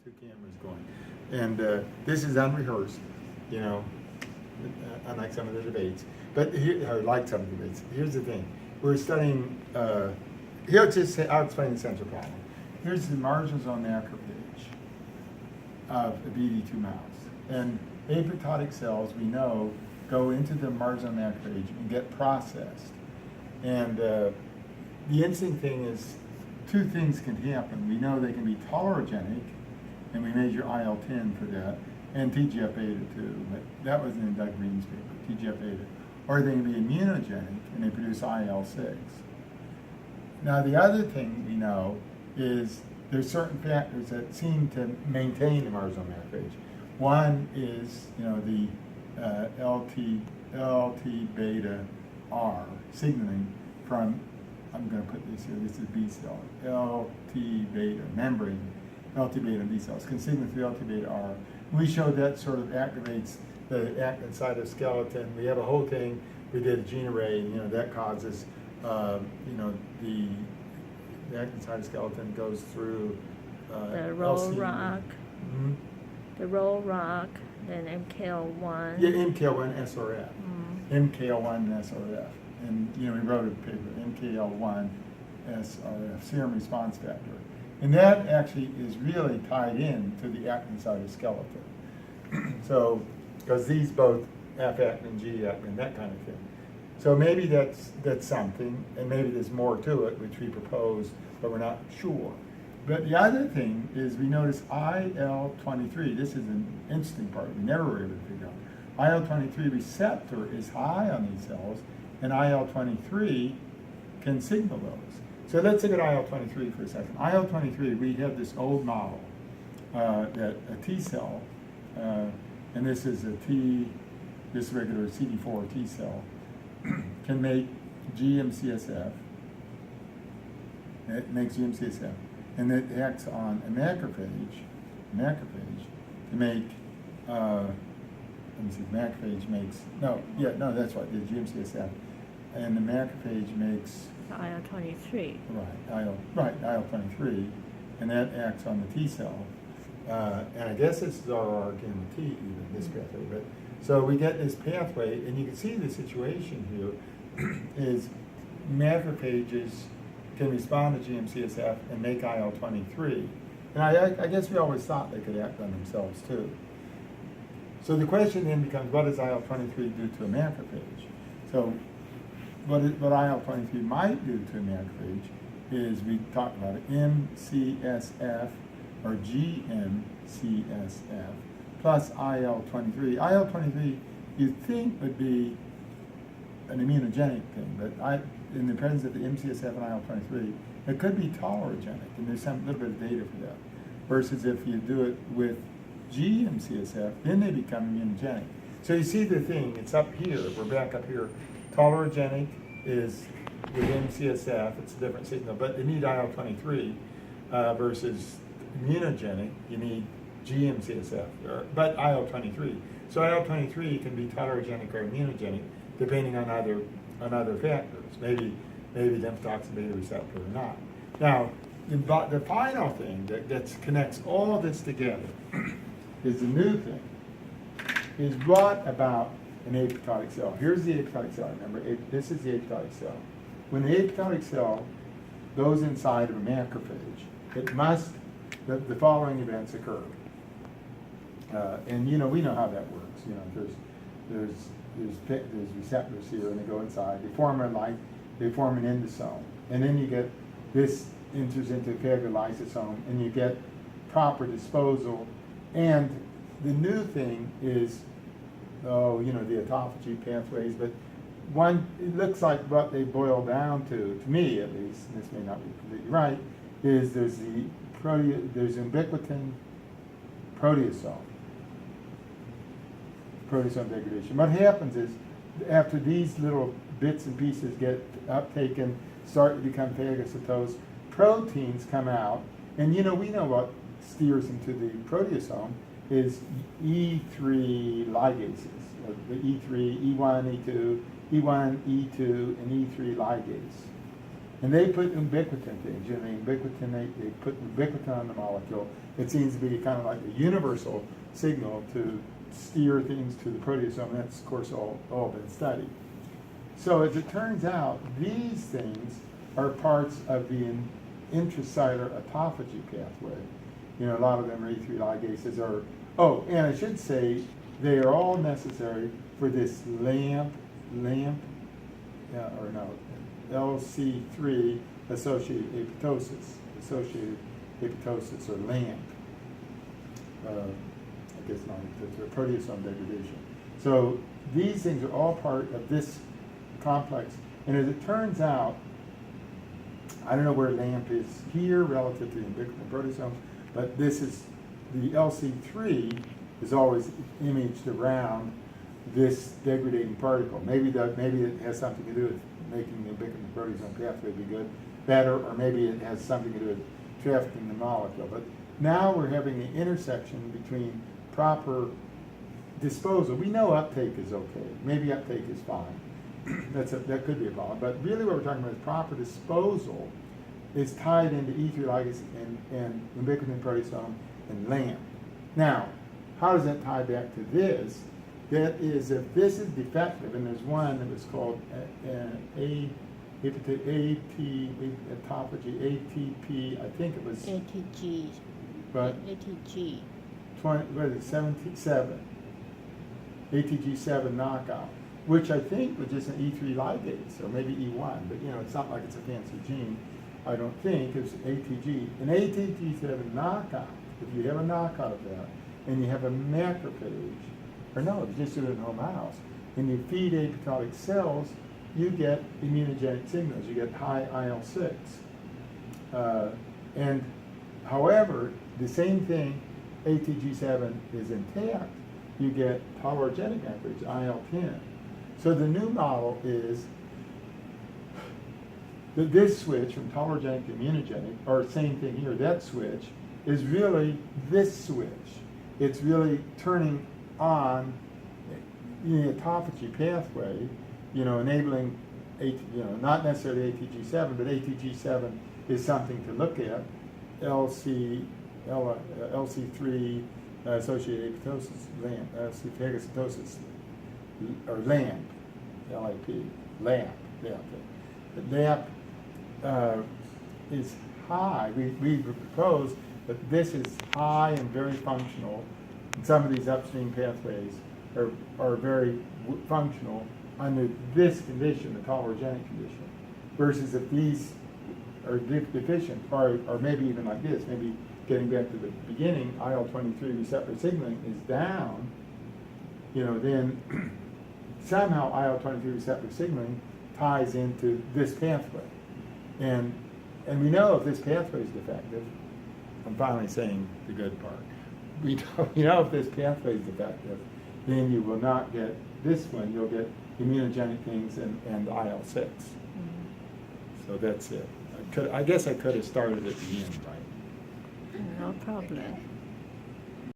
two cameras going. And this is unrehearsed, you know, unlike some of the debates. But here, or like some of the debates, here's the thing. We're studying, I'll explain the central problem. Here's the marginal zone macrophage of a BD2 mouse. And apoptotic cells, we know, go into the marginal macrophage and get processed. And the interesting thing is, two things can happen. We know they can be tolerogenic, and we measure IL-10 for that, and TGF-beta too. But that was in Doug Green's paper, TGF-beta. Or they can be immunogenic, and they produce IL-6. Now the other thing we know is there's certain factors that seem to maintain the marginal macrophage. One is, you know, the LT beta R signaling from, I'm going to put this here, this is B cell, LT beta, membrane, LT beta B cells, can signal through LT beta R. We showed that sort of activates the actin cytoskeleton. We have a whole thing, we did a gene array, and, you know, that causes, you know, the actin cytoskeleton goes through the roll LC. rock, Mm-hmm. the roll rock, then MKL1. Yeah, MKL1 SRF. MKL1 and SRF. And, you know, we wrote a paper, MKL1 SRF, serum response factor. And that actually is really tied in to the actin cytoskeleton. So, because these both F-actin, G-actin, that kind of thing. So maybe that's something, and maybe there's more to it, which we propose, but we're not sure. But the other thing is we notice IL-23, this is an interesting part, we never were able to figure out. IL-23 receptor is high on these cells, and IL-23 can signal those. So let's look at IL-23 for a second. IL-23, we have this old model that a T cell, and this is a T, this regular CD4 T cell, can make GM-CSF. It makes GM-CSF, and it acts on a macrophage to make, let me see, macrophage makes, that's right, the GM-CSF. And the macrophage makes IL-23. IL-23, and that acts on the T cell. And I guess this is RR gamma T, even this pathway. But so we get this pathway, and you can see the situation here is macrophages can respond to GM-CSF and make IL-23. And I guess we always thought they could act on themselves too. So the question then becomes, what does IL-23 do to a macrophage? So what IL-23 might do to a macrophage is, we talked about it, MCSF or GM-CSF plus IL-23. IL-23 you'd think would be an immunogenic thing, but in the presence of the MCSF and IL-23, it could be tolerogenic, and there's some little bit of data for that. Versus if you do it with GM-CSF, then they become immunogenic. So you see the thing, it's up here, we're back up here. Tolerogenic is with MCSF, it's a different signal, but you need IL-23 versus immunogenic, you need GM-CSF, but IL-23. So IL-23 can be tolerogenic or immunogenic depending on other factors, maybe lymphotoxin beta receptor or not. Now, the final thing that connects all this together is the new thing, is what about an apoptotic cell? Here's the apoptotic cell, remember, this is the apoptotic cell. When the apoptotic cell goes inside of a macrophage, it must, the following events occur. And you know, we know how that works. You know, there's receptors here, and they go inside. They form an endosome, and then you get this enters into a failure lysosome, and you get proper disposal. And the new thing is, you know, the autophagy pathways. But one, it looks like what they boil down to me at least, and this may not be completely right, is there's ubiquitin proteasome degradation. What happens is, after these little bits and pieces get uptaken, start to become phagocytosed, proteins come out, and you know, we know what steers into the proteasome is E3 ligases, the E3, E1, E2, E1, E2, and E3 ligase. And they put ubiquitin things, you know, they put ubiquitin on the molecule. It seems to be kind of like a universal signal to steer things to the proteasome. That's, of course, all been studied. So as it turns out, these things are parts of the intracellular autophagy pathway. You know, a lot of them are E3 ligases are, oh, and I should say, they are all necessary for this LC3 associated apoptosis or LAMP. I guess not, the proteasome degradation. So these things are all part of this complex. And as it turns out, I don't know where LAMP is here relative to the ubiquitin proteasome, but this is, the LC3 is always imaged around this degrading particle. Maybe it has something to do with making the ubiquitin proteasome pathway be better, or maybe it has something to do with trafficking the molecule. But now we're having an intersection between proper disposal. We know uptake is okay. Maybe uptake is fine. That could be a problem. But really what we're talking about is proper disposal is tied into E3 ligase and ubiquitin proteasome and LAMP. Now, how does that tie back to this? That is, if this is defective, and there's one that was called autophagy, ATP, I think it was ATG. but ATG. 20, what is it, 77, ATG7 knockout, which I think was just an E3 ligase, or maybe E1, but you know, it's not like it's a fancy gene. I don't think it's ATG. An ATG7 knockout, if you have a knockout of that, and you have a macrophage, or no, you just do it in whole mouse, and you feed apoptotic cells, you get immunogenic signals. You get high IL-6. And however, the same thing, ATG7 is intact, you get tolerogenic macrophage, IL-10. So the new model is that this switch from tolerogenic to immunogenic, or same thing here, that switch, is really this switch. It's really turning on the autophagy pathway, you know, enabling, not necessarily ATG7, but ATG7 is something to look at. LC3 associated apoptosis, LAMP, phagocytosis, or LAMP, LAP, LAMP, yeah, okay. But LAMP is high. We propose that this is high and very functional. And some of these upstream pathways are very functional under this condition, the tolerogenic condition, versus if these are deficient, or maybe even like this, maybe getting back to the beginning, IL-23 receptor signaling is down, you know, then somehow IL-23 receptor signaling ties into this pathway. And we know if this pathway is defective, I'm finally saying the good part, we know if this pathway is defective, then you will not get this one, you'll get immunogenic things and IL-6. Mm-hmm. So that's it. I guess I could have started at the end, right? No problem.